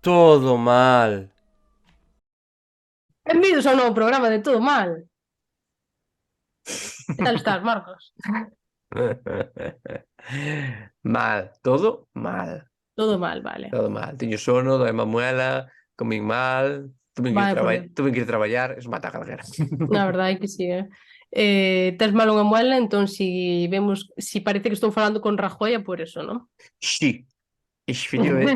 Todo mal. Benvidos ao novo programa de Todo Mal. Que tal estás, Marcos? Mal, todo mal. Todo mal, vale. Todo mal. Teño sono, doi Mamuela, comín mal, Vaya por Dios. tuve que ir traballar, es mata a calquera. Na verdade é que sí, tes mal unha muela, entón si vemos, si parece que estou falando con Rajoy é por eso, non? Sí, efectivamente.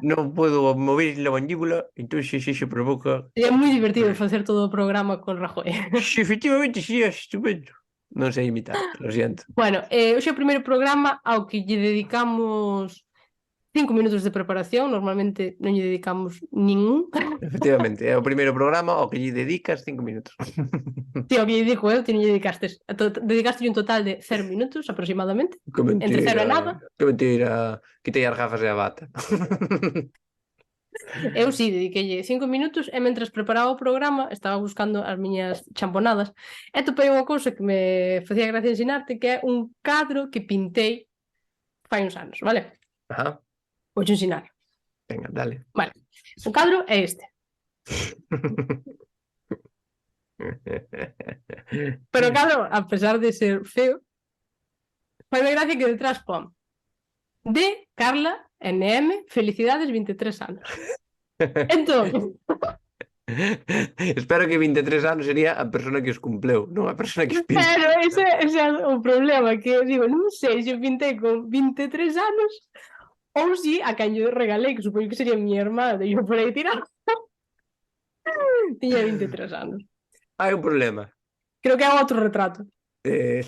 Non podo mover la mandíbula, entón se provoca. Sería moi divertido facer todo o programa con Rajoy. Sí, efectivamente, sí, é estupendo. Non sei imitar, lo siento. Bueno, hoxe é o primeiro programa ao que lle dedicamos 5 minutos de preparación, normalmente non lle dedicamos ningún. Efectivamente, é o primeiro programa ao que lle dedicas 5 minutos. Tío, que lle digo eu, ti non lle dedicaste un total de 0 minutos aproximadamente, Que entre cero mentira, e nada. que mentira. Quitei as gafas e a bata. Eu sí, dediquei 5 minutos e mentres preparaba o programa estaba buscando as miñas champonadas e topei unha cousa que me facía gracia ensinarte, que é un cadro que pintei fai uns anos, vale? Ajá, Vou ensinar. venga, dale. Vale. O cadro é este. Pero o cadro, a pesar de ser feo, fai gracia que detrás pon de Carla NM, felicidades 23 anos. Entón, Espero que 23 anos sería a persona que os cumpleu, non a persona que os pinta. pero ese é o problema, que digo, non sei se o pintei con 23 anos ou si a quen lle regalei, que supoño que sería miña irmá, de yo por aí tirar, tiña 23 anos. Hai un problema. Creo que é outro retrato,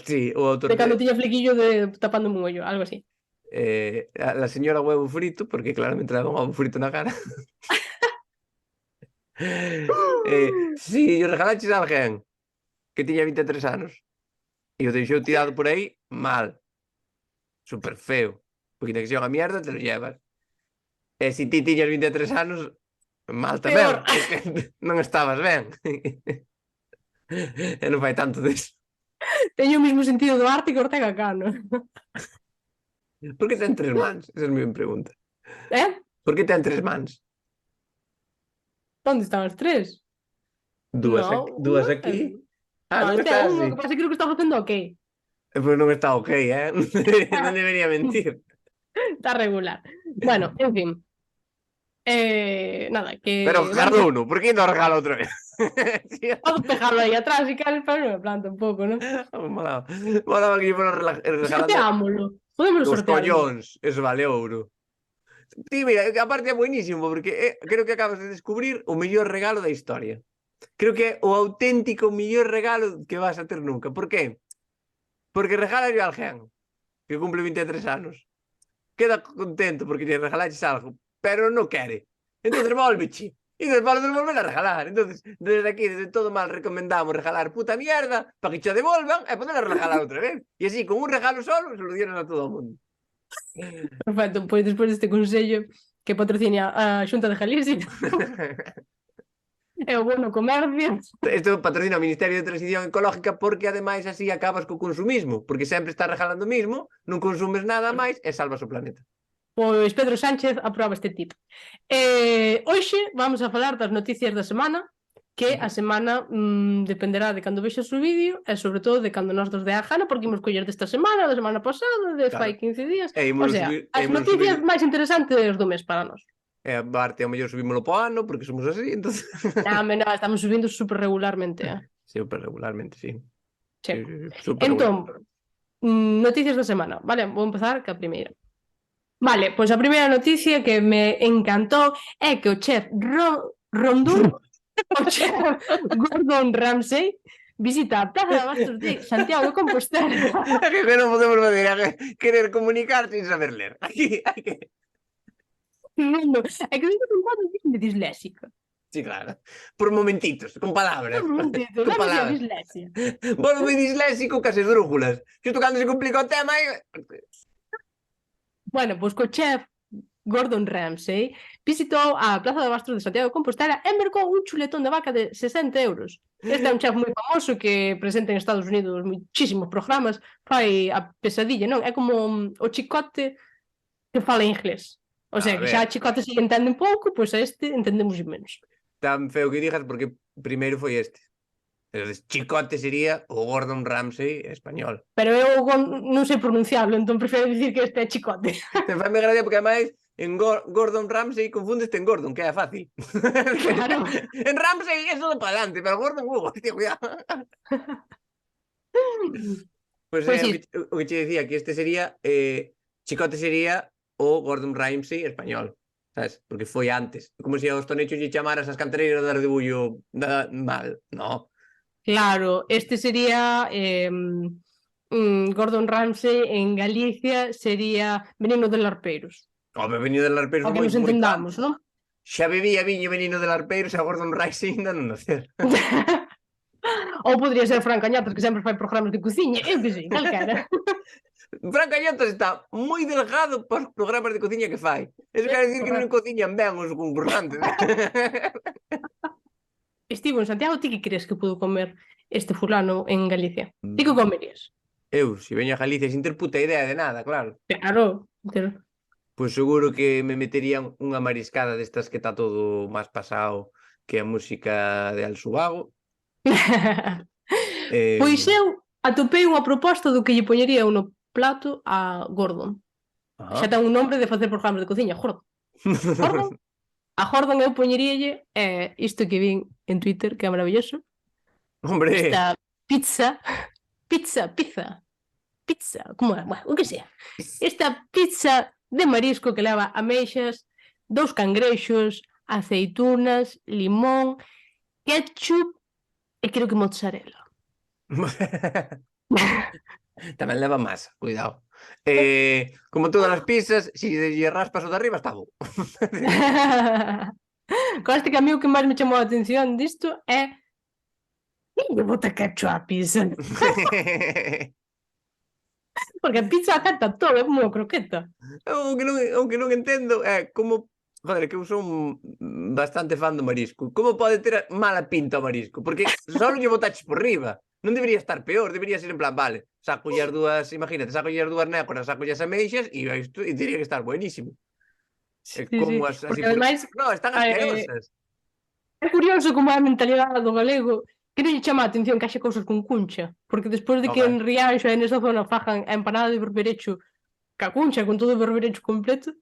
Sí, o autor de de cando tiña flequillo de tapándome un ollo, algo así. la señora huevo frito, porque claramente le daba un huevo frito na cara. Sí, yo regalaches a alguén que tiña 23 anos e o deixou tirado por aí mal, super feo, porque tiene que ser unha mierda, te lo llevas. E se ti tiñas 23 anos, mal tamén, Peor, porque non estabas ben. E non fai tanto deso. teño o mesmo sentido do arte que Ortega Cano. Por que ten tres mans? Esa é a miña pregunta. Eh? Por que ten tres mans? Onde están os tres? Dúas Non, aquí, dúas aquí. Ah, non, non este está é un, o así. que pasa é que creo que está facendo ok. Pois non está ok, Non debería mentir. Está regular. Bueno, en fin. Nada, Pero que vamos a... Jarduno, por que non regala outra vez? Sí, Podo pegarlo aí atrás si queres, pero non me planta un pouco, non? molaba. Molaba que lle foran regalando Sorteámolo. Podemos os sortear un día. collóns, eso vale ouro. Ti, mira, aparte é buenísimo, porque creo que acabas de descubrir o mellor regalo da historia. Creo que é o auténtico mellor regalo que vas a ter nunca. Por qué? Porque regala a alguén que cumple 23 anos. Queda contento porque lle regalaches algo, pero non quere. Entonces volveche. E despois de volver a regalar. Entonces, desde aquí, desde Todo Mal, recomendamos regalar puta mierda para que che devolvan e poder regalar outra vez. E así, con un regalo solo, solucionas a todo o mundo. Perfecto, pois despois deste consello que patrocina a Xunta de Galicia e o Bono Comercio. Isto patrocina o Ministerio de Transición Ecológica porque ademais así acabas co consumismo, porque sempre estás regalando o mismo, non consumes nada máis e salvas o planeta. Pois Pedro Sánchez aproba este tip. Hoxe vamos a falar das noticias da semana, que a semana dependerá de cando vexas o vídeo e sobre todo de cando nos dos de a gana, porque imos coller desta semana, da semana pasada, de Claro. fai 15 días, E o ímolo sea, subir, as noticias máis interesantes do mes para nós. e a parte ao mellor subímolo po ano, porque somos así, entonces... Non, non, estamos subindo super regularmente, Super regularmente, sí. Sí. Sí, sí, sí. Super Entón, regular. noticias da semana. Vale, vou empezar ca primeira. Vale, pois a primeira noticia que me encantou é que o chef Rondón, o chef Gordon Ramsay, visita a Plaza de Abastos de Santiago de Compostela. É que non podemos fazer querer comunicar sin saber ler. Aquí hai que... Tremendo. É que eu un cuadro de disléxica. Sí, claro. Por momentitos, con palabras. Un momentito, Con dame a palabras. dislexia. Volvo disléxico cas esdrújulas. Xusto cando se complica o tema... Bueno, pois co chef Gordon Ramsay visitou a Plaza de Abastos de Santiago de Compostela e mercou un chuletón de vaca de 60 euros. Este é un chef moi famoso que presenta en Estados Unidos muchísimos programas, fai a pesadilla, non? É como o chicote que fala inglés. O sea, A que xa ver, a Chicote se lle entende un pouco, pois a este entendemos menos. tan feo que digas porque primeiro foi este. Entonces, Chicote sería o Gordon Ramsay español. Pero eu non sei pronunciarlo, entón prefiro dicir que este é Chicote. Te faime gracia porque ademais en Gordon Ramsay confundeste en Gordon, que é fácil. Claro. En Ramsay é só para adelante, pero Gordon, hostia, cuidado. Pois Pois é, sí. o que che decía, que este sería Chicote sería o Gordon Ramsay español, sabes? Porque foi antes. Como se aos tonechos lle chamaras as cantereiras de debullo mal, no. Claro, este sería Gordon Ramsay en Galicia sería Veneno de Larpeiros. O Venido del Arpeiros Para que nos moito entendamos, antes. non? Xa bebía viño Venino del Arpeiros e a Gordon Ramsay ainda non nacer. Ou podría ser Fran Cañatas, que sempre fai programas de cociña. Eu que sei, calquera. Fran Cañotas está moi delgado para os programas de cociña que fai. Eso quer dicir que non cociñan ben os concursantes. Estivo en Santiago, ti que crees que pudo comer este fulano en Galicia? Ti que comerías? Eu, se veño a Galicia sin ter puta idea de nada, claro. Claro. Pois seguro que me meterían unha mariscada destas que está todo máis pasado que a música de Alsubago. Pois eu atopei unha proposta do que lle poñería no plato a Gordon. Xa ten un nombre de facer programas de cociña, Gordon. Gordon? A Gordon eu poñeríalle isto que vin en Twitter, que é maravilloso. Hombre, Esta pizza, como é? Bueno, o que sea. Esta pizza de marisco que leva ameixas, 2 cangrexos, aceitunas, limón, ketchup e creo que mozzarella. tamén leva masa, cuidado. Como todas as pizzas, se lle raspas o de arriba está bo. Conste que a mí o que máis me chamou a atención disto é que lle bota ketchup á pizza. Porque a pizza acata todo, é como unha croqueta. O que non entendo é como... Joder, que eu son bastante fan do marisco. Como pode ter mala pinta o marisco? Porque só lle botaches por riba. Non debería estar peor, debería ser en plan, vale, saco as dúas, imagínate, saco as dúas nécoras, saco as ameixas e isto e teria que estar buenísimo. Como as así por... ademais, No, están asquerosas. é curioso como é a mentalidade do galego que non lle chama a atención que haxe cousas con cuncha, porque despois de que en Rianxo e nesa zona fajan a empanada de berberecho ca cuncha, con todo o berberecho completo,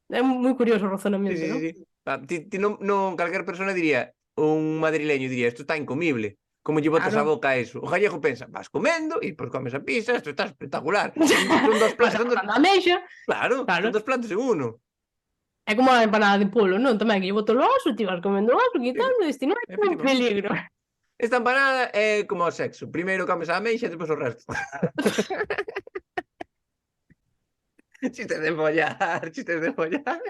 é moi curioso o razonamento, non? Sí. Ti non, calquer persona diría, un madrileño diría, isto está incomible. Como lle botas a boca a eso? O gallego pensa, vas comendo e pois comes a pizza, isto está espectacular. Son dos platos, claro, son dos platos en uno. É como a empanada de polo, non? Tamén que lle boto o oso, ti vas comendo o oso, quitando, isto non é un peligro. Esta empanada é como o sexo. Primeiro comes a ameixa e depois o resto. Chistes de follar, chistes de follar.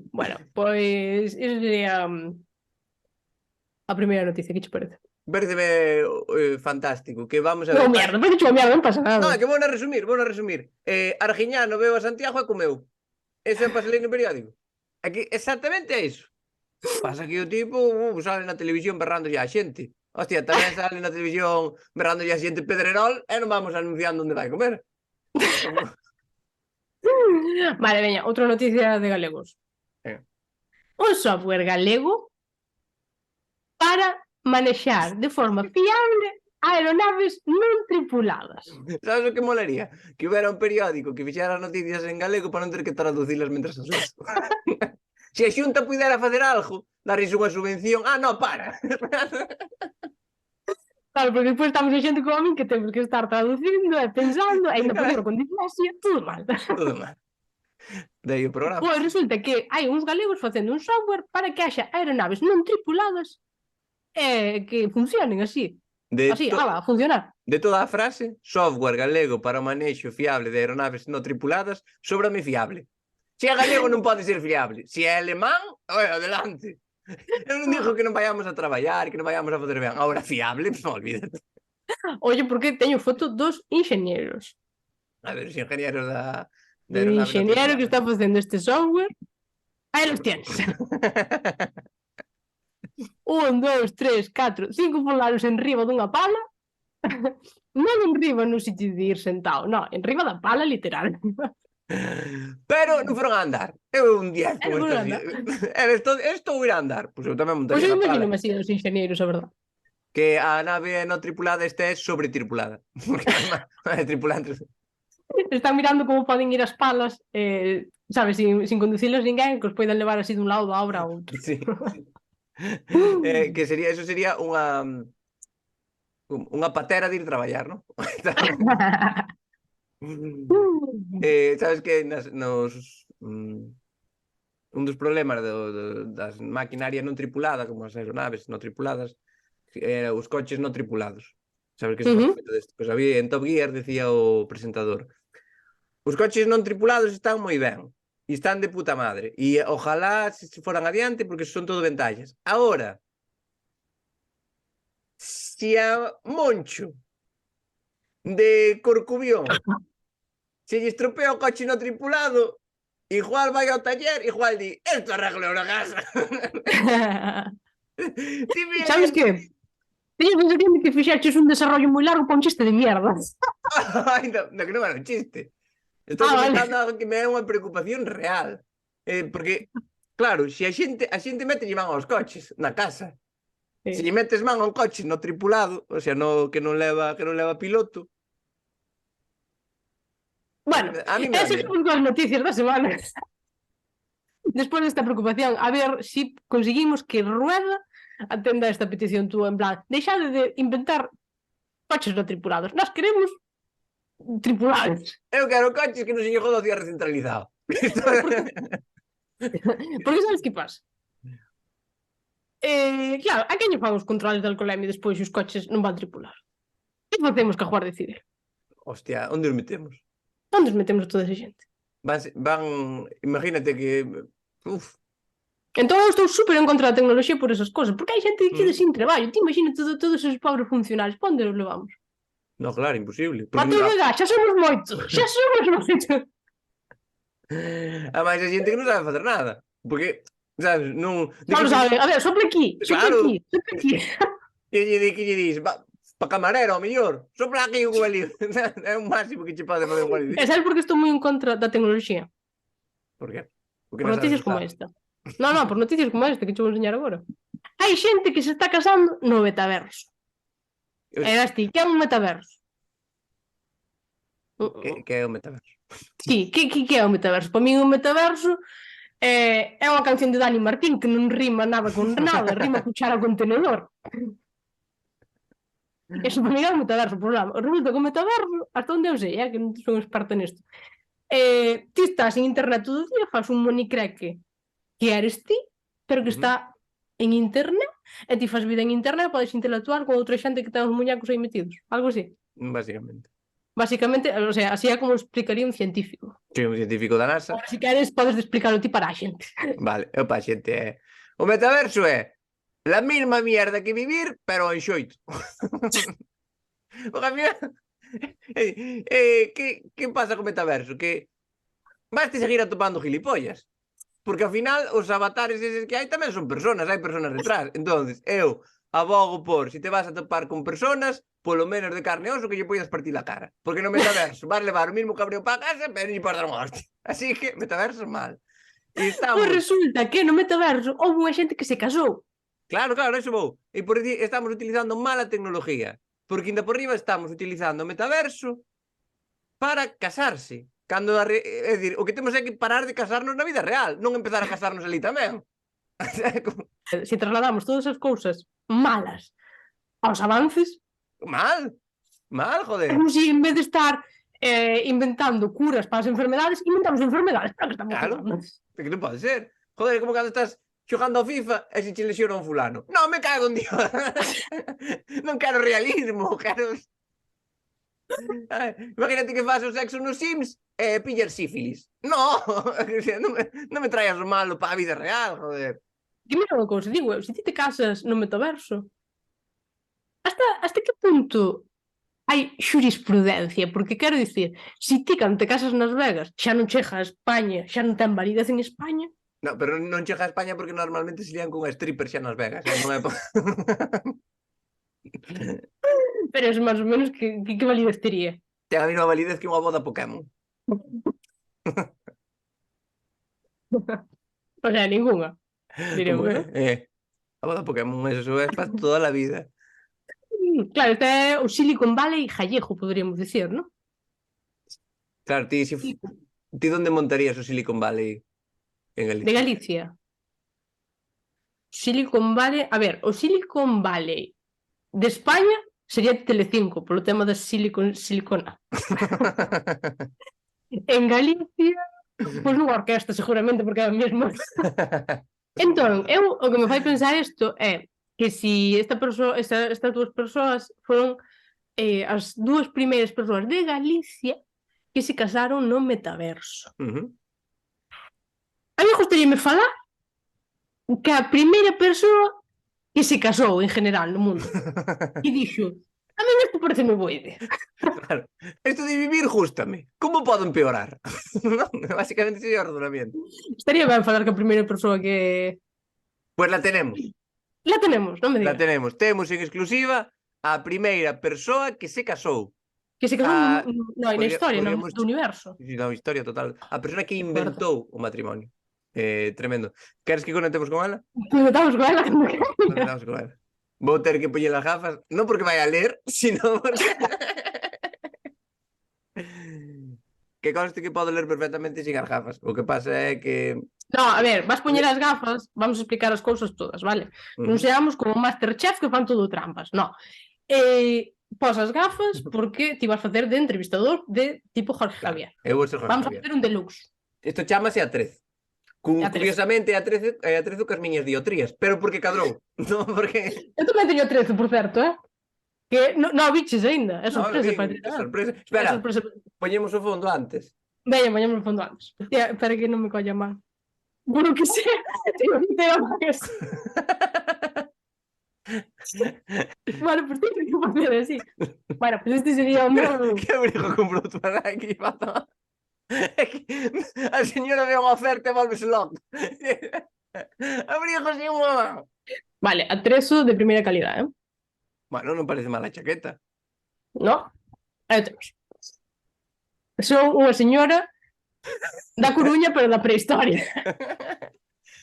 Bueno, pois iso sería a primeira noticia, que che parece? Pareceme fantástico, que vamos a ver. Non, merda, parece unha merda, non pasa nada. Non, é que vou a resumir. Argiñano veo a Santiago e comeu. Eso é para salir no periódico. É que exactamente é iso. Pasa que o tipo sale na televisión berrando a xente. Hostia, tamén sale na televisión berrando a xente Pedrerol e non vamos anunciando onde vai comer. Vale, veña, outra noticia de galegos. Un software galego para manexar de forma fiable aeronaves non tripuladas. Sabes o que molaría? Que hubiera un periódico que fixera noticias en galego para non ter que traducilas mentras as ves. Se a Xunta pudera facer algo, darles unha subvención. Ah, no, para. Claro, porque despois estamos a xente como a min que temos que estar traducindo e pensando, e ainda por con dislexia, tudo mal. Todo mal. Daí o programa. Pois resulta que hai uns galegos facendo un software para que haxa aeronaves non tripuladas que funcionen así. Así, a funcionar. De toda a frase, software galego para o manexo fiable de aeronaves non tripuladas, sóbrame fiable. Se é galego non pode ser fiable. Se é alemán, adelante. Eu non digo que non vayamos a traballar, que non vayamos a fazer ben. Ahora, fiable, non olvídate. Oye, porque teño foto dos inxeñeros. A ver, os ingenieros da un ingeniero que está facendo este software. Aí los tienes. 1, 2, 3, 4, 5 polaros en riba dunha pala. Non en riba no sitio de ir sentado, non, en riba da pala literal. Pero non foron a andar. Eu un 10 E con non foron estas... andar. Estou ir a andar. Pois eu tamén Pois montaría eu na pala. imagino así dos enxeñeiros, a verdade. Que a nave non tripulada este é sobretripulada. Porque non hai tripulantes. Están mirando como poden ir as palas, sabes, sin conducilas ninguén, que os poidan levar así dun lado da obra a outro. Sí, sí. Que sería, eso sería unha patera de ir traballar, non? Sabes que un dos problemas das maquinarias non tripuladas, como as aeronaves non tripuladas, os coches non tripulados. Sabes que se fala moito desto? Pois había en Top Gear, decía o presentador, os coches non tripulados están moi ben e están de puta madre e ojalá se foran adiante porque son todo ventallas. Agora, se a Moncho de Corcubión se lle estropea o coche non tripulado, igual vai ao taller, igual di, esto arreglo na casa. Sabes que? Teño a sensación de que fixaches un desarrollo moi largo para un chiste de mierda. No, que non era un chiste. Estou comentando algo que me é unha preocupación real. Porque, claro, se a xente mete man aos coches na casa. Se lle metes man a un coche no tripulado, o sea, que non leva piloto. Bueno, esas son as noticias da semana. Despois desta preocupación, a ver se conseguimos que Rueda atenda a esta petición túa, en plan, deixade de inventar coches non tripulados. Nós queremos tripulados. Eu quero coches que non se lle joda o cierre centralizado. Porque sabes que pasa? Claro, a quen lle fan os controles de alcolemia despois os coches non van tripular? Que facemos que a Juar decidir? Hostia, onde os metemos? Onde os metemos a toda esa xente? Imagínate que... Entón eu estou super en contra da tecnoloxía por esas cosas, porque hai xente que queda sin traballo. Ti imagina todos esos pobres funcionarios, para onde os levamos? No, claro, imposible. Mato Vega, xa somos moitos, xa somos moitos. A máis a xente que non sabe facer nada. Porque, sabes, non... Non sabe, a ver, sopla aquí, claro. sopla aquí. Que lle dis, pa camarero, ao mellor, sopla aquí un cubalín. É un máximo que che pode fazer un cubalín. E sabes por que estou moi en contra da tecnoloxía? Por qué? Por noticias como esta. Non, por noticias como esta que te vou enseñar agora. Hai xente que se está casando no metaverso. E ti, que é un metaverso? Que é o metaverso? Sí, que é o metaverso? Para min o metaverso é unha canción de Dani Martín que non rima nada con nada, rima cuchara con tenedor. Eso para min é o metaverso, por lá. Resulta que o metaverso, hasta onde eu sei, que non son experta nesto, ti estás en internet todo o día, faz un monicreque que eres ti, pero que está en internet, e ti faz vida en internet, podes interactuar con outra xente que ten os muñecos aí metidos. Algo así. Basicamente, o sea, así é como explicaría un científico. Sí, un científico da NASA. Ou, se queres, podes explicarlo ti para a xente. Vale, eu para a xente o metaverso é la mesma mierda que vivir, pero en xoito. O cambio... que pasa co metaverso? Que vas te seguir atopando gilipollas. Porque ao final os avatares eses que hai tamén son personas, hai personas detrás. Entonces, eu abogo por, se te vas a topar con personas, polo menos de carne e oso que lle poidas partir a cara. Porque no metaverso vas levar o mismo cabreo para casa, pero non lle podes dar unha hostia. Así que metaverso é mal. Pois resulta que no metaverso houve unha xente que se casou. Claro, eso vou. E por dicir, estamos utilizando mala tecnología. Porque ainda por riba estamos utilizando o metaverso para casarse. Cando, é dicir, o que temos é que parar de casarnos na vida real, non empezar a casarnos ali tamén. Se trasladamos todas as cousas malas aos avances... Mal, joder. Como se en vez de estar inventando curas para as enfermedades, inventamos enfermedades para que estamos curando. Claro, que non pode ser. Joder, como cando estás xogando ao FIFA e se che lesiona un fulano. Non, me cago en Dios. Non quero realismo, quero... Imagínate que faz o sexo nos Sims e pillar sífilis. Non me traias o malo para a vida real, joder. Dime unha cousa, digo eu, se ti te casas no metaverso, hasta que punto hai xurisprudencia? Porque quero dicir, se ti cando te casas nas Vegas xa non chega a España, xa non ten validez en España. No, pero non chega a España porque normalmente se lían con stripper xa nas Vegas, non é... Pero é máis ou menos que validez tería? Ten a mesma validez que unha boda Pokémon. O sea, ningunha, Como diremos. a boda Pokémon, eso é para toda a vida. Claro, este é o Silicon Valley gallego, poderíamos decir, non? Claro, ti onde montarías o Silicon Valley en De Galicia? Galicia. Silicon Valley, a ver, o Silicon Valley de España sería Telecinco, polo tema da silicona. En Galicia, pois nunha orquesta, seguramente, porque é a mesma. Entón, o que me fai pensar isto é que si estas dúas persoas foron as dúas primeiras persoas de Galicia que se casaron no metaverso. A mí gustaríame falar que a primeira persoa que se casou en general no mundo e dixo, a mí isto parece moi boa idea. Claro, isto de vivir gústame. Como podo empeorar? Non, básicamente sería o razonamiento. Estaría ben falar que a primeira persoa que... Pues la tenemos. La tenemos, non me La digas. tenemos. Temos en exclusiva a primeira persoa que se casou. Que se casou Ah, na historia, no podríamos... universo. Na historia total. A persona que inventou o matrimonio. Tremendo. Queres que conectemos con ela? Conectamos con ela. Conectamos con ela. Vou ter que poñer as gafas, non porque vai a ler, sino porque... que conste que podo ler perfectamente sin as gafas. O que pasa é que... No, a ver, vas poñer as gafas, vamos a explicar as cousas todas, vale? Non seamos como Masterchef que fan todo trampas, no. Pos as gafas porque ti vas facer de entrevistador de tipo Jorge Javier. Eu vou ser Jorge Vamos a Javier. facer un deluxe. Isto chamase A13. Curiosamente, A13 cas miñas diotrías, pero porque cadrou. Non porque... Eu tamén teño 13, por certo, que non biches aínda, é sorpresa para ti. Sorpresa. Espera, poñemos o fondo antes. Veña, poñemos o fondo antes. Espera que non me colla mal. Por lo que sea, teño que ter a máis. Bueno, pues teño que facer así. Bueno, pues este sería o meu... Que abrigo comprou tu para aquí, pato? A señora ve unha oferta e volves loco. Abrigo sin unha... Vale, atrezo de primeira calidad, Bueno, non parece mala chaqueta. No? Aí temos. Son unha señora da Coruña, pero da prehistoria.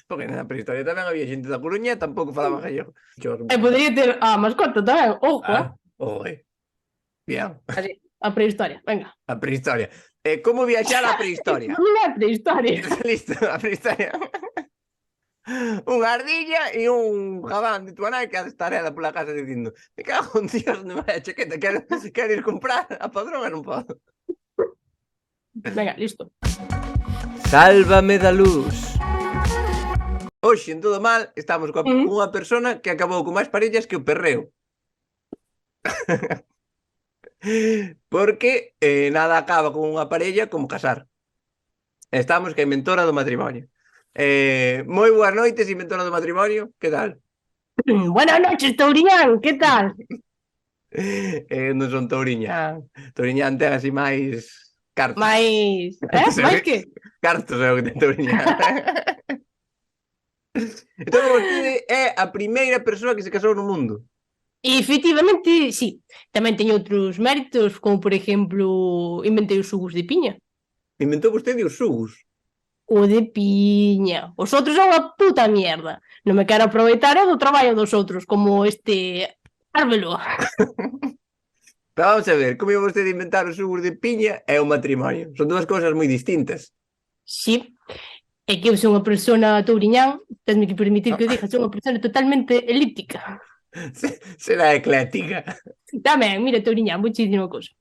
Porque na prehistoria tamén había xente da Coruña e tampouco falaba gallego. E podría ter a mascota tamén, ojo, Bien. Así, a prehistoria, venga. A prehistoria. Como viaxar á prehistoria? Non é prehistoria. Listo, a prehistoria. Unha ardilla e un jabán de tu nai que ha de estar ela pola casa dicindo me cago en Dios, non vai a chaqueta, quero ir comprar a Padrón e non podo. Venga, listo. Sálvame da luz. Hoxe, en todo mal, estamos coa unha persona que acabou con máis parellas que o perreo. Porque nada acaba con unha parella como casar. Estamos que a inventora do matrimonio. Moi boas noites, inventora do matrimonio. Que tal? Buenas noches, Touriñán, que tal? Non son Touriñán. Touriñán ten así máis cartos. Mais que? Cartos é o que ten Touriñán. Entón, vostede é a primeira persoa que se casou no mundo. Efectivamente, sí. Tamén teño outros méritos, como por exemplo, inventei os xugos de piña. Inventou vostede os xugos? O de piña. Os outros son unha puta mierda. Non me quero aproveitar do traballo dos outros, como este Árbelo. Pero vamos a ver, como iba vostede inventar os xugos de piña e o matrimonio? Son dúas cousas moi distintas. Sí. É que eu sou unha persona touriñán, tesme que permitir que eu diga, sou unha persona totalmente elíptica. Será ecléctica. Tamén, mira, touriñán, muchísima cousa.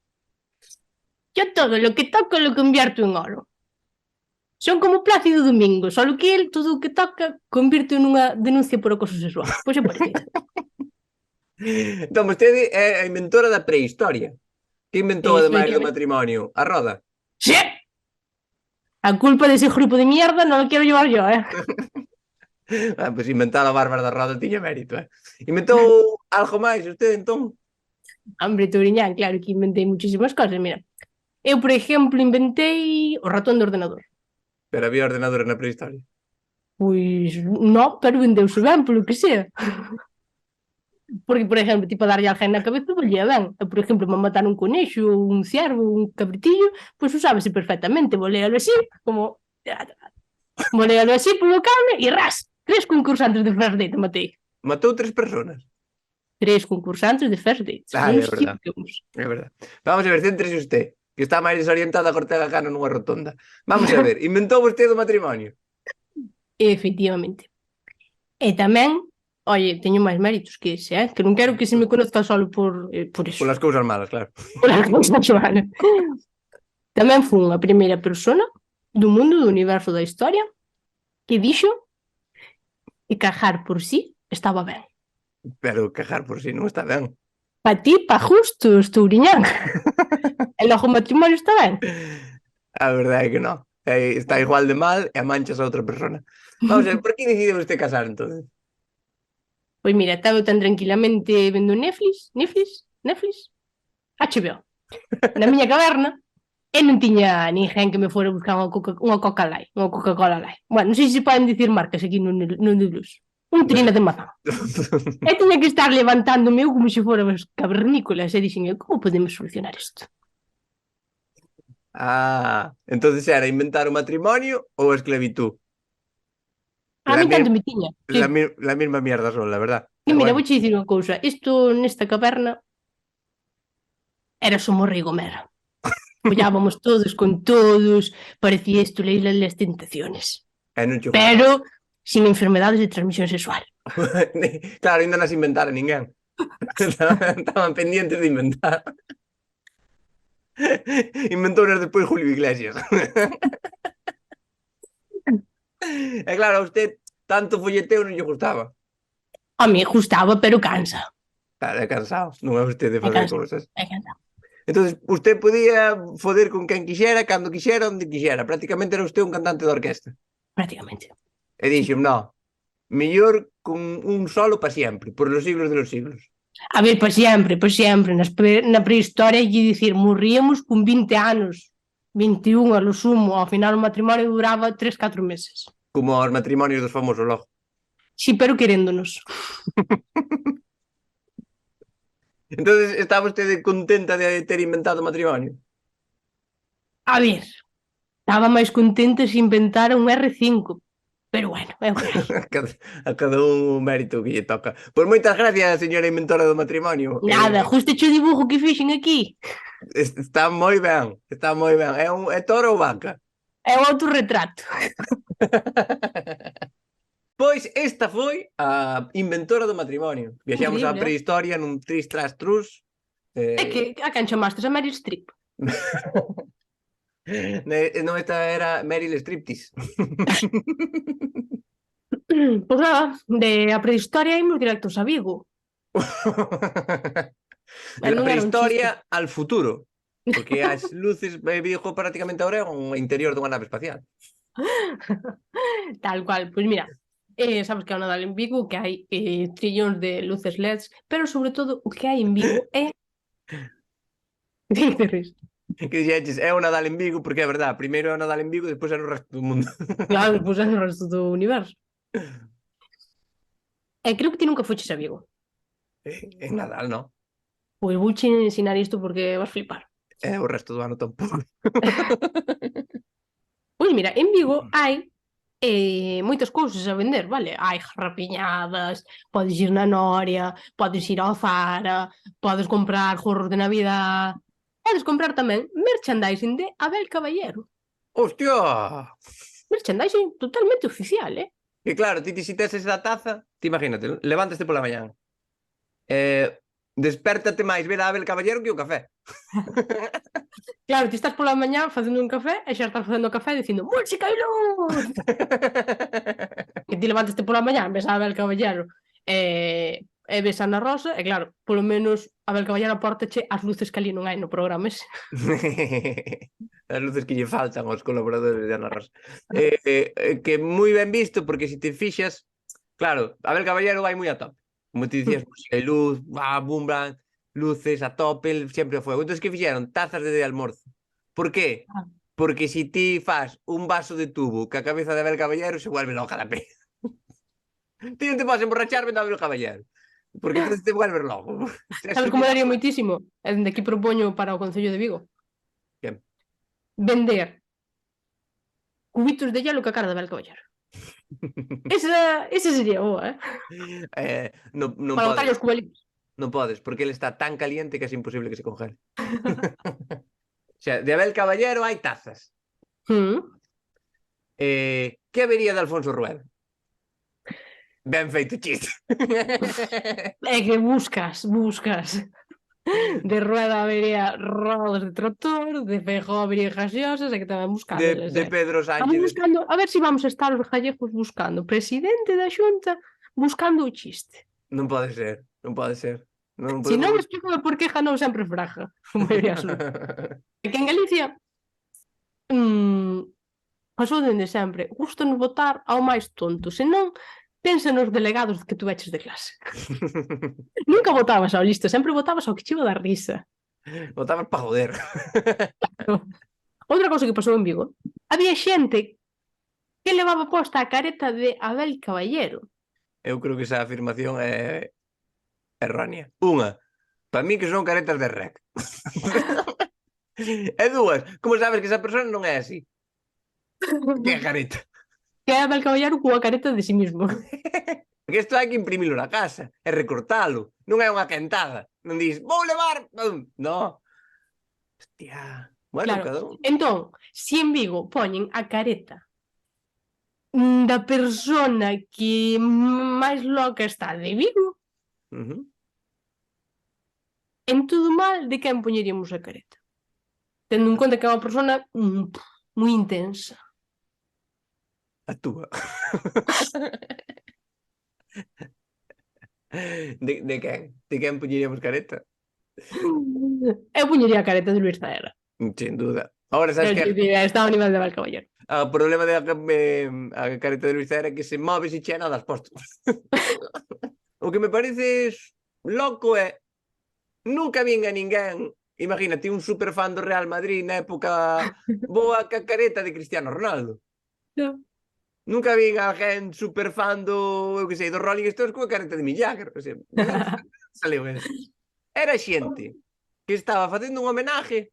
Yo todo lo que toco lo convierto en oro. Son como Plácido Domingo, só que el todo o que toca convirte nunha denuncia por acoso sexual. Pois é parecido. Entón, vostede é a inventora da prehistoria. Que inventou ademais do matrimonio? A roda? Sí! A culpa dese grupo de mierda non la quero llevar yo, Pois inventar a Bárbara da Roda tiña mérito, Inventou algo máis usted, entón? Hombre, Touriñán, claro que inventei muchísimas cosas, mira. Eu, por exemplo, inventei o ratón de ordenador. Pero había ordenadores na prehistoria? Pois non, pero vendeuse ben, polo que sea. Porque, por exemplo, tipo, darlle alguén na cabeza, lle ben. Por exemplo, me matar un conexo, un ciervo, un cabritillo, pois usábase perfectamente. Voléalo así, como... Voléalo así polo cable e ras. 3 concursantes de First Date matei. Matou 3 personas. 3 concursantes de First Date. Ai, é Uns verdad. chipions. É verdad. Vamos a ver, céntrese usted, que está máis desorientada a Ortega Cano nunha rotonda. Vamos a ver, inventou vostede o matrimonio? Efectivamente. E tamén, oye, teño máis méritos que ese, que non quero que se me conozca solo por eso. Polas cousas malas, claro. Polas cousas malas. Tamén fun a primeira persona do mundo, do universo da historia, que dixo que cagar por sí estaba ben. Pero cagar por si non está ben. Pa ti, pa justo, Estouriñán. E logo o matrimonio está ben. A verdade é que non. Está igual de mal e a manchas a outra persona. Vamos a ver, por que decide vostede casar, entón? Pois mira, estaba tan tranquilamente vendo Netflix, HBO, na miña caverna, e non tiña ninguén que me fora buscar unha Coca-Cola Light. Bueno, non sei se poden dicir marcas aquí no Neblus. Un trina de mazán. E tiña que estar levantándome eu como se fóramos cavernícolas e dixen eu, como podemos solucionar isto? Entonces era inventar o matrimonio ou a esclavitud? A mí tanto me tiña. La misma mierda son, la verdad. E mira, bueno. vouche dicir unha cousa. Isto nesta caverna era Somorra e Gomera. Follábamos todos con todos, parecía isto la isla de las tentaciones. Pero sin enfermedades de transmisión sexual. Claro, ainda nas inventara ninguén. Estaban pendientes de inventar. Inventounas despois Julio Iglesias. E claro, a usted tanto folleteo non lle gustaba. A mí gustaba, pero cansa. Claro, é cansado, non é usted de É facer cansado. cousas. É cansado. Entonces, usted podía foder con quen quixera, cando quixera, onde quixera. Prácticamente era usted un cantante de orquesta. Prácticamente. E dixo, no, mellor con un solo para siempre, por los siglos de los siglos. A ver, para sempre. Na prehistoria lle dicir, morríamos con 20 anos. 21 a lo sumo. Ao final o matrimonio duraba 3-4 meses. Como os matrimonios dos famosos logo. Sí, pero queréndonos. Entonces, estaba usted contenta de ter inventado o matrimonio? A ver, estaba máis contenta se inventara un R5. Pero bueno, é o que hai. A cada un o mérito que lle toca. Pois moitas gracias, señora inventora do matrimonio. Nada, justo o dibujo que fixen aquí. Está moi ben, está moi ben. É toro ou vaca? É o autorretrato. Pois esta foi a inventora do matrimonio. Viaxamos á prehistoria nun tris tras trus. É que a quen chamastes a Meryl Streep? Non, esta era Meryl Striptease. Pois nada, de a prehistoria imos directos a Vigo. De la prehistoria al futuro. Porque as luces Vigo prácticamente ahora é un interior dunha nave espacial. Tal cual, pois mira, sabes que é o Nadal en Vigo, que hai trillóns de luces LEDs, pero sobre todo o que hai en Vigo é... Que ris? Que dixeches, é o Nadal en Vigo, porque é verdad, primeiro é o Nadal en Vigo e despois é no resto do mundo. Claro, despois é no resto do universo. E creo que ti nunca fuches a Vigo. En Nadal, non? Pois vouche ensinar isto porque vas flipar. O resto do ano tampouco. Pois mira, en Vigo hai moitas cousas a vender, vale? Hai rapiñadas, podes ir na Noria, podes ir ao Zara, podes comprar gorros de Navidad, podes comprar tamén merchandising de Abel Caballero. Hostia! Merchandising totalmente oficial, E claro, ti si tes esa taza, ti imagínate, levántaste pola mañán. Despértate máis ver a Abel Caballero que o café. Claro, ti estás pola mañá facendo un café e xa estás facendo o café dicindo música e luz. Que ti levantaste pola mañá, ves a Abel Caballero e ves a Ana Rosa e claro, polo menos Abel Caballero apórtache as luces que ali non hai no programa ese. As luces que lle faltan aos colaboradores de Ana Rosa. Que moi ben visto, porque se te fixas, claro, Abel Caballero vai moi a top. Como te dicías, música e luz, boom, blam, luces a tope, sempre a fuego. Entón, que fixeron? Tazas de almorzo. Por qué? Porque si ti fas un vaso de tubo que a cabeza de Abel Caballero se vuelve loca la pena. Ti non te podes emborrachar vendo a Abel Caballero. Porque entonces te vuelves loco. Sabes como daría moitísimo? E dende aquí propoño para o Concello de Vigo. Que? Vender cubitos de hielo ca cara de Abel Caballero. Esa sería boa, Non para botar podes, os cubelitos. non podes, porque ele está tan caliente que é imposible que se congele. O sea, de Abel Caballero hai tazas. Que habería de Alfonso Rueda? Ben feito chiste. É que buscas. De Rueda habería rodas de tractor, de Feijóo habería gaseosas, e que tamén buscándoles, De Pedro Vamos Sánchez. buscando, a ver se vamos a estar os gallegos buscando presidente da Xunta, buscando o chiste. Non pode ser, non pode ser. Non Se non, podemos... explícame por que ganou sempre Fraga, con maioría absoluta. É que en Galicia pasou dende sempre. Gusta-nos votar ao máis tonto. Se non, pensa nos delegados que tu veches de clase. Nunca votabas ao listo, sempre votabas ao que chivo da risa. Votabas para joder. Outra cousa que pasou en Vigo, había xente que levaba posta a careta de Abel Caballero. Eu creo que esa afirmación é errónea. Unha, para mí que son caretas de rec. E dúas, como sabes que esa persona non é así? Que é careta? Que é Abel Caballero cunha careta de sí mismo. Porque isto hai que imprimilo na casa e recortalo. Non é unha quentada. Non dis, vou levar... No. Hostia. Bueno, Claro. cada un. Entón, se en Vigo poñen a careta da persona que máis loca está de Vigo, en todo mal, de quen poñeríamos a careta? Tendo en conta que é unha persona moi intensa. A túa. De quen? De quen poñeríamos careta? Eu poñería a careta de Luis Zaera. Sin duda. Ahora, sabes que Está ao nivel de Abel Caballero. o problema de a careta de Luis Zaera é que se move se che nada as postos. O que me parece loco é nunca vin a ninguén, imagínate, un superfan do Real Madrid na época boa ca careta de Cristiano Ronaldo. No. Nunca vin a alguén superfan do, eu que sei, do Rolling Stones coa careta de Mick Jagger. O sea, saleu eso. Era xente que estaba facendo un homenaje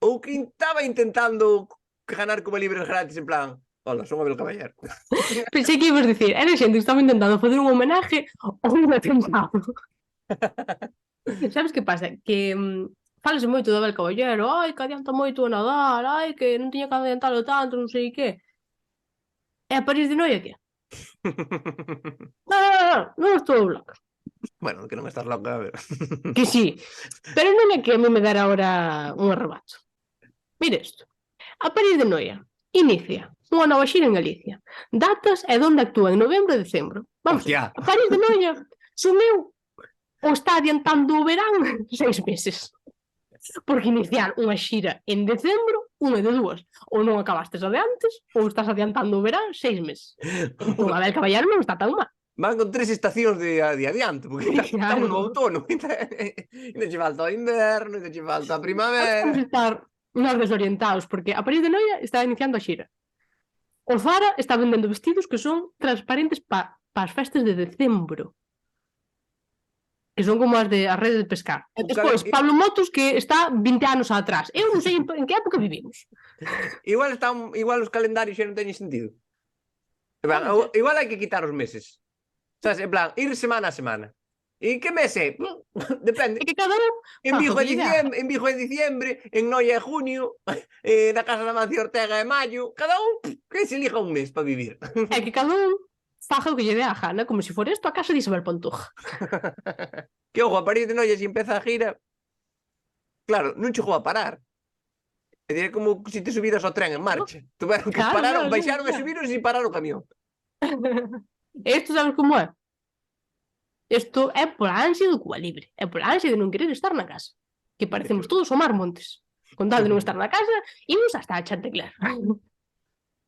ou que estaba intentando ganar como libres gratis en plan, hola, son Abel Caballero. Pensei que ibas dicir, era xente que estaba intentando facer un homenaje ou un atentado. Sabes que pasa? Que falase moito de Abel Caballero, ai, que adianta moito o Nadal, ai, que non tiña que adiantalo tanto, non sei que. E a París de Noia, que? Non estou loca. Bueno, que non estás loca, a ver. Que sí, pero non é que a mí me dara ahora un arrebato. Mire isto. A París de Noia inicia unha nova xira en Galicia. Datas e onde actúa en novembro e decembro. Vamos, Hostia. a París de Noia sumiu ou está adiantando o verán 6 meses. Porque iniciar unha xira en decembro, unha de dúas. Ou non acabastes a de antes, ou estás adiantando o verán 6 meses. Entón, Abel Caballero non está tan mal. Van con 3 estacións de adiante, porque estamos no outono. Ainda che falta o inverno, ainda che falta a primavera. Vamos estar nós desorientados, porque a París de Noia está iniciando a xira. O Zara está vendendo vestidos que son transparentes para as festas de decembro. Que son como as de as redes de pescar. E despois, Pablo Motos, que está 20 anos atrás. Eu non sei en que época vivimos. Igual os calendarios xa non teñen sentido. Igual hai que quitar os meses. Sabes, en plan, ir semana a semana. E que mes é? Depende. É que cada un... En Vigo é diciembre, en Noia é junio, na casa da Mancio Ortega é maio. Cada un que se elija un mes para vivir. É que cada un faja o que lle dé a gana, como se for isto a casa de Isabel Pantoja. Que ojo, a París de Noia se empeza a gira. Claro, non chegou a parar. É dicir, como se te subiras ao tren en marcha. Tuveron que pararon, baixaron e subiron sin parar o camión. Isto sabes como é? Isto é pola ansia do Cuba Libre. É pola ansia de non querer estar na casa. Que parecemos todos Omar Montes. Con tal de non estar na casa, imos hasta a Chantecler.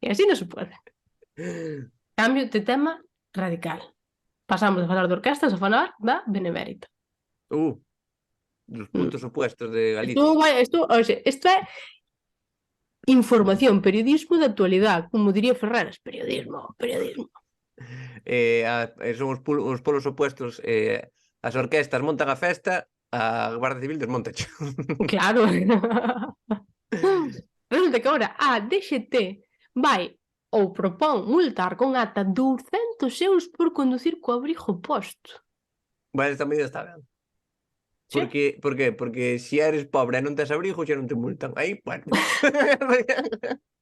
E así non se pode. Cambio de tema radical. Pasamos de falar de orquestas a falar da Benemérita. Dos puntos opuestos de Galicia. Isto é información, periodismo de actualidade, como diría Ferreras. Periodismo. Son os polos opuestos. As orquestas montan a festa, a Garda Civil desmontache. Claro. Resulta que agora a DXT vai ou propón multar con ata 200 euros por conducir co abrigo posto. Bueno, esta medida está ben. Sí. Por qué? Porque se eres pobre e non tes abrigo, xa non te multan. Aí, bueno.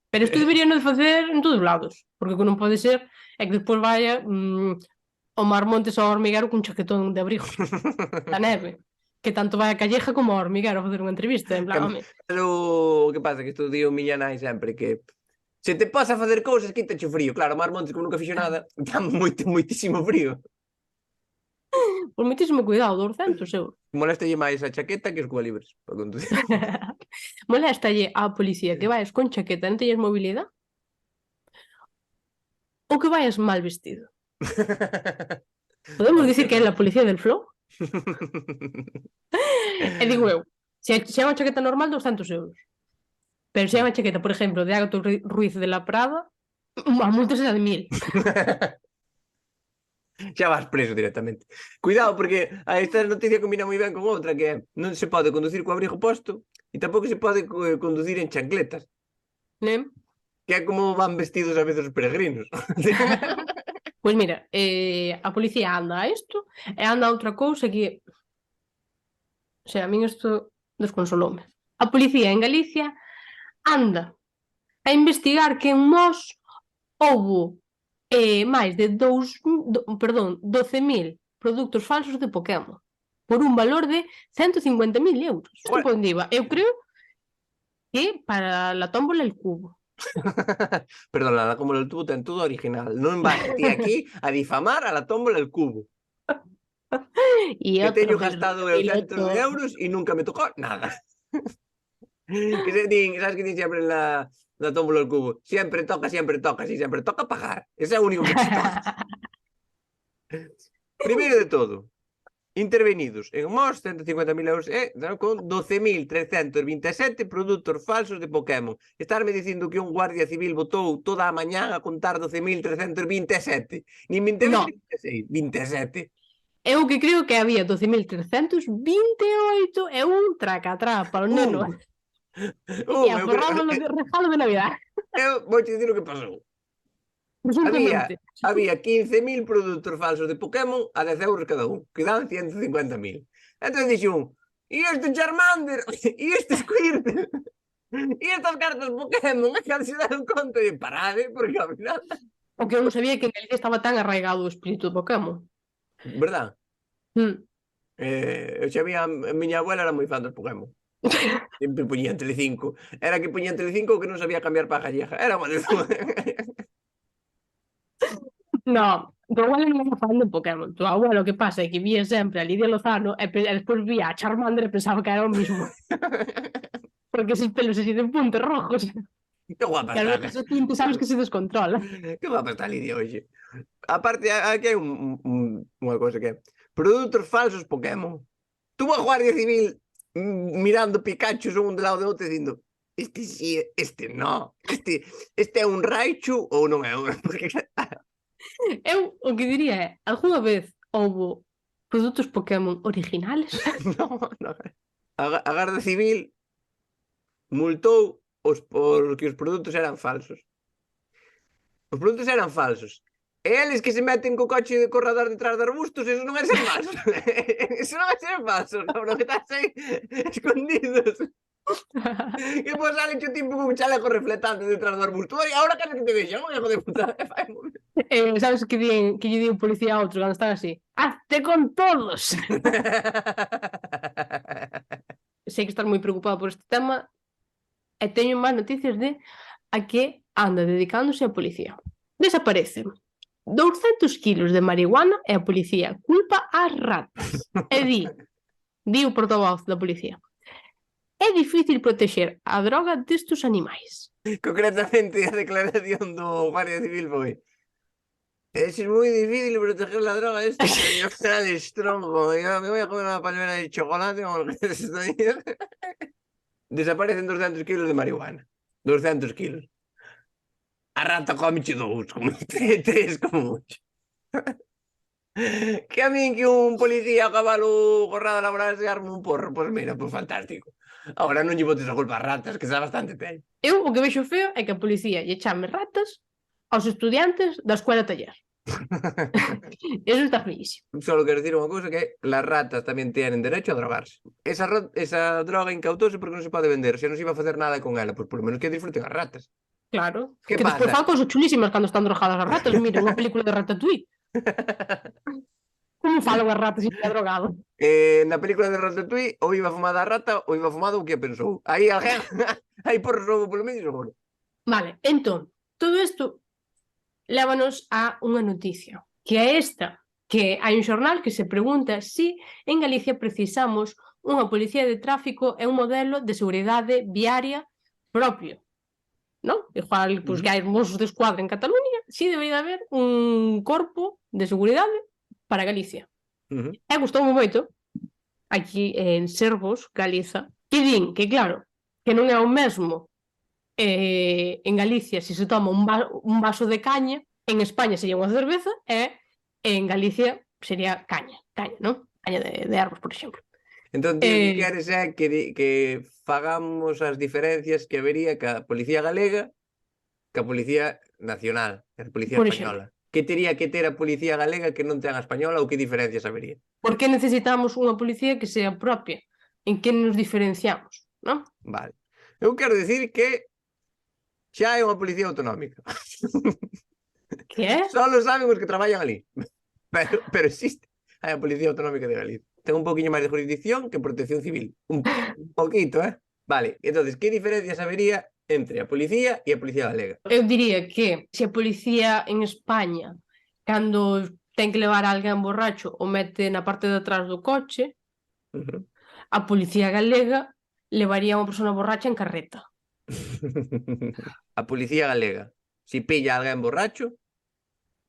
Pero isto deberían de facer en todos lados, porque o que non pode ser é que despois vaya o Mar Montes ao hormiguero cun chaquetón de abrigo da neve, que tanto vai a Calleja como ao hormiguero a facer unha entrevista, en plan, home. Pero o que pasa que isto dio miña nai sempre que se te pasa a facer cousas, quítache o frío. Claro, o Mar Montes, como nunca fixo nada, dá moitísimo frío. Por moitísimo cuidado, 200 euros. Moléstalle máis a chaqueta que os Cuba Libres para conducir. Moléstalle á policía que vayas con chaqueta e non teñes mobilidade ou que vayas mal vestido. Podemos dicir que é a policía del flow? E digo eu, se é unha chaqueta normal, 200 euros. Pero se é unha chaqueta, por exemplo, de Ágato Ruiz de la Prada, a multa será de 1000. Xa vas preso directamente. Cuidado, porque esta noticia combina moi ben con outra, que é non se pode conducir co abrigo posto e tampouco se pode conducir en chancletas. Ne? Que é como van vestidos a veces os peregrinos. Pois mira, a policía anda a isto e anda a outra cousa que... O sea, a min isto desconsoloume. A policía en Galicia anda a investigar que en Mos houbo máis de 12.000 produtos falsos de Pokémon por un valor de 150.000 euros. Isto por onde iba? Eu creo que para la tómbola el cubo. Perdona, la tómbola del tubo ten todo original. Non vas ti aquí a difamar a la tómbola del cubo. Que teño gastado eu centos de euros e nunca me tocou nada. Que se din, sabes que din sempre na tómbola del cubo? Siempre toca, sí, siempre toca pagar. Ese é o único que te toca. Primeiro de todo, intervenidos en Mos, 150.000 euros con 12.327 produtos falsos de Pokémon. Estarme dicindo que un guardia civil botou toda a mañá a contar 12.327. Nin 20, no. 26, 27. Eu que creo que había 12.328 e un tracatrá para o neno. E aforrámoslo de regalo de Navidad. Eu vou te dicir o que pasou. Había 15.000 produtos falsos de Pokémon a 10 euros cada un, que dan 150.000. Entón dixo un, e este Charmander, e este Squirtle, e estas cartas Pokémon, é que se dan conta de parade, porque ao final... O que eu non sabía que en Galicia estaba tan arraigado o espírito de Pokémon. Verdad? Eu xa vi, a miña abuela era moi fan dos Pokémon. Sempre poñía en Telecinco. Era que poñía en Telecinco que non sabía cambiar para Galleja. Era unha de... No, tu abuelo non era fan de Pokémon. Tu abuelo, o que pasa é que vía sempre a Lidia Lozano e despois vía a Charmander e pensaba que era o mismo. Porque esos pelos así de puntos rojos. Que guapa que está. Que ese tinto sabes que se descontrola. Que guapa está Lidia hoxe. Aparte, aquí hai unha cousa que é produtos falsos Pokémon. Tuvo a Guardia Civil mirando Pikachu un de lado de outro dicindo este sí, este no, este é un Raichu ou non é un... Porque... Eu o que diría é, algunha vez houbo produtos Pokémon originales? No. A Garda Civil multou porque os produtos eran falsos. Os produtos eran falsos. E eles que se meten co coche de corredor detrás de arbustos, eso non é ser falso. Eso non é ser falso, cabrón, que estás aí escondidos. E pois sale o tipo con un chaleco reflectante detrás do arbusto. E agora que te vexan, hijo de puta. Sabes que lle di un policía a outro cando están así? Hazte con todos! Sei que estás moi preocupado por este tema e teño máis noticias de a que anda dedicándose a policía. Desaparecen 200 kilos de marihuana e a policía culpa ás ratas. E di o portavoz da policía. É difícil protexer a droga destes animais. Concretamente, a declaración do Guardia Civil foi: es moi difícil proteger la droga de este señor de estronco. Me voy a comer una palmera de chocolate o lo que estoy... Desaparecen 200 kilos de marihuana. 200 kilos. A rata come 2, como 3 como mucho. Que a min que un policía a cabalo jornada laboral se arme un porro, pois mira, pois fantástico. Agora non lle botes a culpa ás ratas, que xa bastante ten. Eu o que vexo feo é que a policía lle chame ratas aos estudiantes da escuela taller. Eso está feísimo. Solo quero dicir unha cousa, que las ratas tamén tienen derecho a drogarse. Esa droga incautouse porque non se pode vender. Se non se iba a facer nada con ela, pois por lo menos que disfruten as ratas. Claro. Que Que despois pasa? fan cousas chulísimas cando están drogadas as ratas. Mira, unha película de Ratatouille. Como falan as ratas se está drogado? Na película de Ratatouille, ou iba fumada a rata, ou iba fumado o que pensou. Aí alguén, aí por robo polo medio seguro. Vale, entón, todo isto lévanos a unha noticia, que é esta, que hai un xornal que se pregunta se en Galicia precisamos unha policía de tráfico e un modelo de seguridade viaria propio. Non? Igual, pois, que hai mozos de escuadra en Cataluña, si debería haber un corpo de seguridade para Galicia. E gustoume moito, aquí en Servos, Galiza, que din que, claro, que non é o mesmo en Galicia se se toma un vaso de caña, en España sería unha cerveza, e en Galicia sería caña, non? Caña de ervas, por exemplo. Entón, tío, que queres é que fagamos as diferencias que habería ca Policía Galega ca Policía Nacional, ca Policía Por Española. Que tería que ter a Policía Galega que non ten a española, ou que diferencias habería? Por que necesitamos unha policía que sea propia? En que nos diferenciamos, non? Vale. Eu quero dicir que xa é unha policía autonómica. Que é? Só lo saben os que traballan ali. Pero existe. Hai a Policía Autonómica de Galicia. Ten un poquinho máis de jurisdicción que Protección Civil. Un poquito, Vale, entonces, que diferencias habería entre a policía e a Policía Galega? Eu diría que se a policía en España, cando ten que levar a alguén borracho, o mete na parte de atrás do coche, a policía galega levaría a unha persona borracha en carreta. A Policía Galega, se pilla a alguén borracho,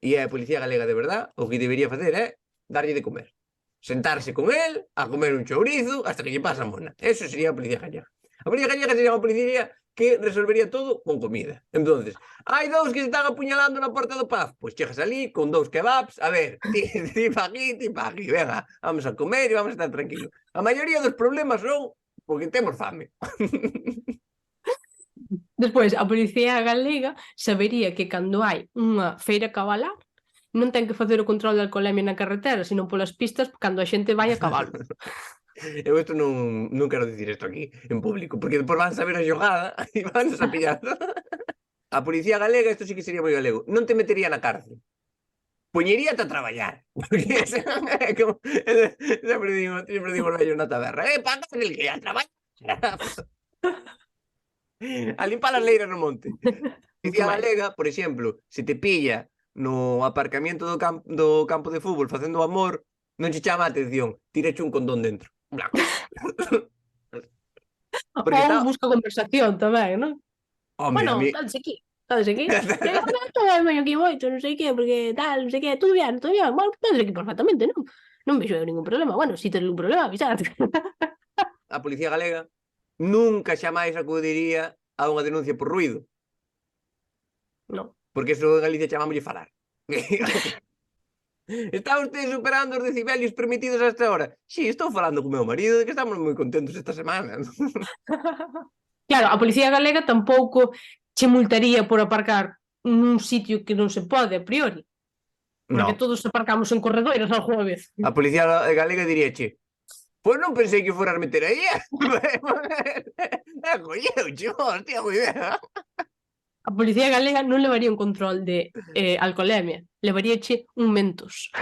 e é a Policía Galega de verdad, o que debería facer é darlle de comer. Sentarse con él, a comer un chourizo, hasta que lle pasa a mona. Eso sería a Policía Galega. A Policía Galega sería unha policía que resolvería todo con comida. Entonces, hai dous que se están apuñalando na Porta do Paz, pois chegas ali con 2 kebabs, a ver, ti pa aquí, venga, vamos a comer e vamos a estar tranquilos. A maioría dos problemas son porque temos fame. Despois, a policía galega sabería que cando hai unha feira cabalar non ten que facer o control de alcoholemia na carretera, sino polas pistas cando a xente vai a cabalo. Eu isto non quero dicir isto aquí en público, porque depois van saber a xogada e van a pillar. A Policía Galega, isto sí que sería moi galego, non te metería na cárcel. Poñeríate a traballar. Porque é como, sempre digo os vellos na taberna, pa cárcel que a traballar. A limpar as leiras no monte. Policía Galega, por exemplo, se te pilla no aparcamiento do campo de fútbol facendo amor, non che chama a atención, tirache un condón dentro. Blanco. Ou busca conversación tamén, non? Hombre, Bueno, estades aquí. Venho aquí moito, non sei que, porque tal, non sei que, todo bien, bueno, estades aquí perfectamente, non? Non vexo ningún problema. Bueno, se tedes un problema, avisad. A Policía Galega nunca xamais acudiría a unha denuncia por ruido. Non. Porque eso en Galicia chamámoslle falar. Está usted superando os decibelios permitidos a esta hora? Sí, estou falando co meu marido de que estamos moi contentos esta semana. Claro, a Policía Galega tampouco che multaría por aparcar nun sitio que non se pode a priori. Porque todos aparcamos en corredores algunha vez. A Policía Galega diríache: pois non pensei que foras meter aí. Colleuche, hostia, moi ben. A Policía Galega non levaría un control de alcoholemia, levaríache un Mentos.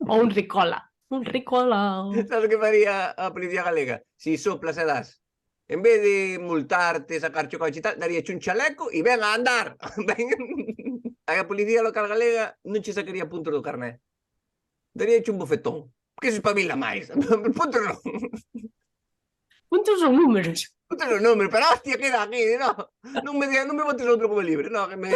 Ou un Ricola. Un Ricola. Sabes o que faría a Policía Galega? Si soplas e das, en vez de multarte, sacar coche e tal, daríache un chaleco e ven a andar. A Policía Local Galega non che sacaría puntos do carné. Daríache un bofetón. Que se espabila máis. Puntos non. Puntos son números. Puntos son números, pero hostia, queda aquí, non me botes outro como libre, que me...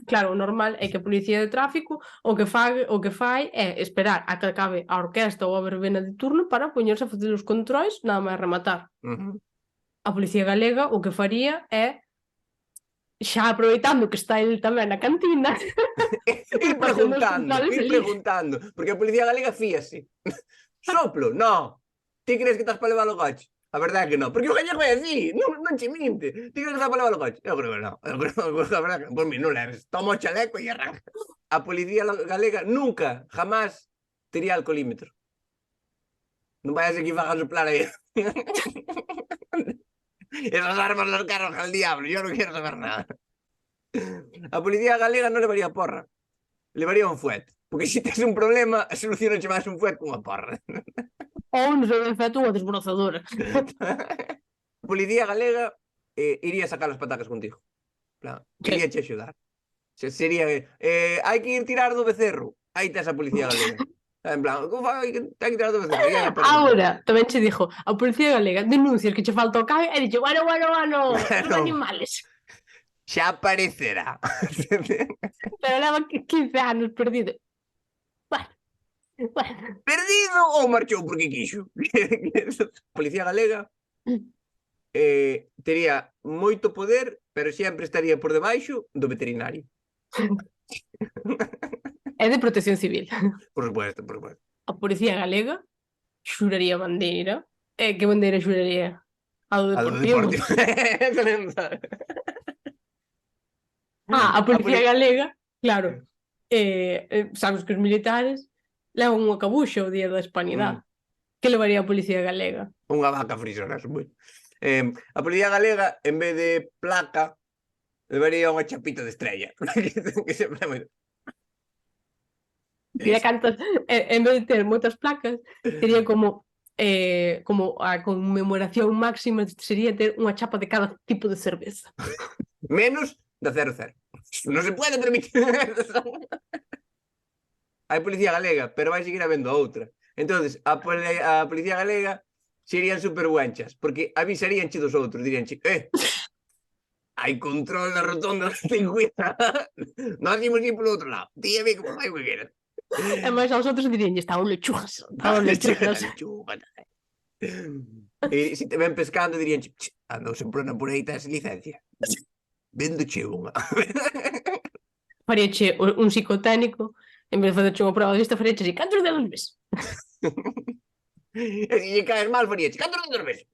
Claro, o normal é que a policía de tráfico o que fai é esperar a que acabe a orquesta ou a verbena de turno para poñerse a facer os controis nada máis rematar. A Policía Galega o que faría é xa aproveitando que está el tamén na cantina, Ir facendo os preguntando, controles ir ali. preguntando. Porque a policía galega fíase. Soplo, no. Ti crees que estás para levar o coche? A verdade é que non. Porque o gallego é así, non che minte. Ti crees que estás para levar o coche? Eu creo que non. Eu creo que a verdade é que, por mí, non leves. Toma o chaleco e arranca. A policía galega nunca, jamás, tería alcoholímetro. Non vayas aquí a soplar aí. Esas armas los carros al diablo, yo no quiero saber nada. A policía galega non levaría porra, levaría un fuet. Porque se tes un problema, solucionache máis un fuet cunha porra. Ou, no seu defecto, unha desbrozadora. A policía galega iría sacar as patacas contigo. Iría che axudar. Sería, hai que ir tirar do becerro. Aí tes a policía galega. En plan, como fai que ten que tirar do becerro? Agora, tamén che dixo, a policía galega denuncias que che falta o cabe e dixe, bueno, son animales. Xa aparecerá. Pero leva 15 anos perdido. Bueno. Perdido ou marchou porque quixo? A policía galega tería moito poder, pero sempre estaría por debaixo do veterinario. É de protección civil. Por supuesto, por supuesto. A policía galega xuraría bandeira. Que bandeira xuraría? A do Deportivo. A policía galega, claro. Sabes que os militares levan unha cabuxa o día da hispanidade. Que levaría a policía galega? Unha vaca frisona, supoño. A policía galega, en vez de placa, levaría unha chapita de estrella. Que sempre é moi... Mira cantas, en vez de ter moitas placas, sería como a conmemoración máxima sería ter unha chapa de cada tipo de cerveza. Menos da 00. Non se pode permitir. Hai policía galega, pero vai seguir habendo outra. Entonces, a policía galega serían super buenchas, porque avisaríanche dos outros, diríanche, hai control na rotonda, ten cuidado. Nós imos ir polo outro lado. Ti ve como vai o que queras. E máis aos outros dirían, estaban lechugas. Estaban lechugas. E se te ven pescando, diríanche, ando sempre na por aí, tes licencia. Vendoche unha. Faríache un psicotécnico, en vez de facerche unha prova de vista, faríache así, cantos dedos ves? E se lle caes mal, faríache, cantos dedos ves?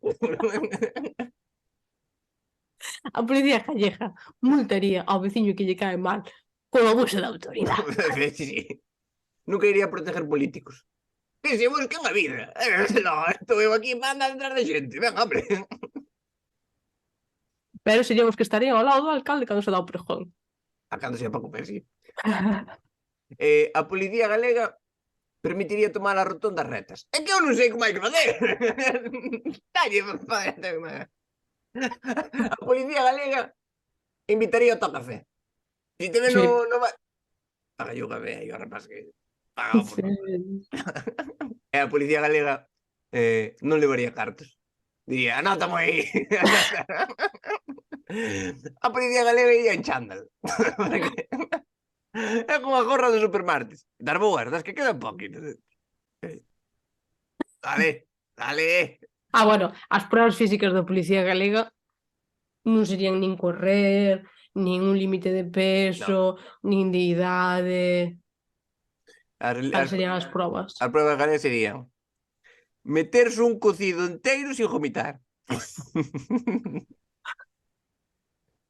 A policía gallega multaría ao veciño que lle cae mal con abuso de autoridade. Sí. Nunca iría a proteger políticos. Que se busque unha vida. No, estou eu aquí para andar detrás de xente. Ven, hombre. Pero seríamos que estarían ao lado do alcalde cando se dá o pregón. A cando sea para comer, sí. A policía galega permitiría tomar as rotondas retas. É que eu non sei como hai que facer. Talle, a policía galega invitaría ao café. Si te ven no bar... Paga yo café aí, o rapaz que... Paga por E a policía galega non levaría cartos. Diría, anótamo aí. A policía galega iría en chándal. É como a gorra dos supermartes. Das boas, das que quedan poquito. Dale. Bueno, as pruebas físicas da policía galega non serían nin correr, nin un límite de peso, nin de idade. As serían as probas. As pruebas galegas serían meterse un cocido enteiro sin vomitar.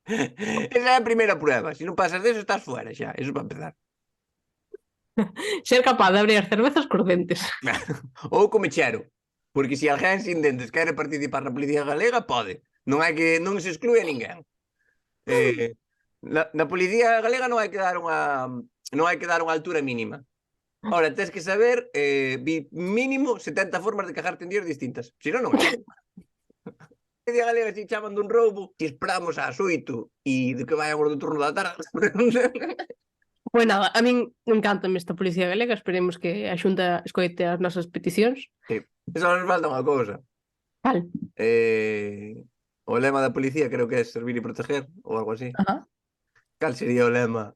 Esa é a primeira prueba. Se non pasas deso, estás fuera xa. Eso para empezar. Ser capaz de abrir as cervezas cos dentes. Ou comechero. Porque se alguén sin dentes quere participar na policía galega, pode. Non se exclúe a ninguén. Na policía galega non hai que dar unha altura mínima. Ora, tens que saber mínimo 70 formas de cagarte en días distintas. Se non é. A policía galega se chaman dun roubo, se esperamos ás 8 e de que vai agora do turno da tarde. Pois nada, a min encantame esta policía galega, esperemos que a Xunta escoite as nosas peticións. Sí. Só nos falta unha cousa. Cal? O lema da policía creo que é servir e proteger, ou algo así. Ajá. Cal sería o lema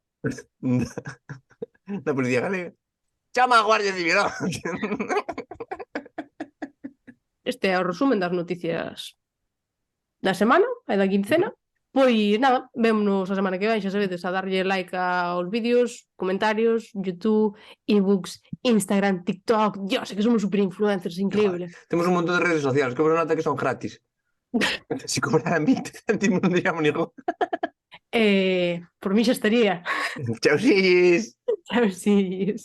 da policía galega? Chama a Guardia Civil. Este é o resumen das noticias da semana e da quincena. Pois nada, vémonos a semana que ven, xa sabedes, a darlle like aos vídeos, comentarios, YouTube, ebooks, Instagram, TikTok. Dios, é que somos super influencers, Joder, increíble. temos un montón de redes sociales, que nota que son gratis. Si cobraran 20 céntimos non diríamos ni go. Por mí xa estaría. Chao, sí. Xa sí.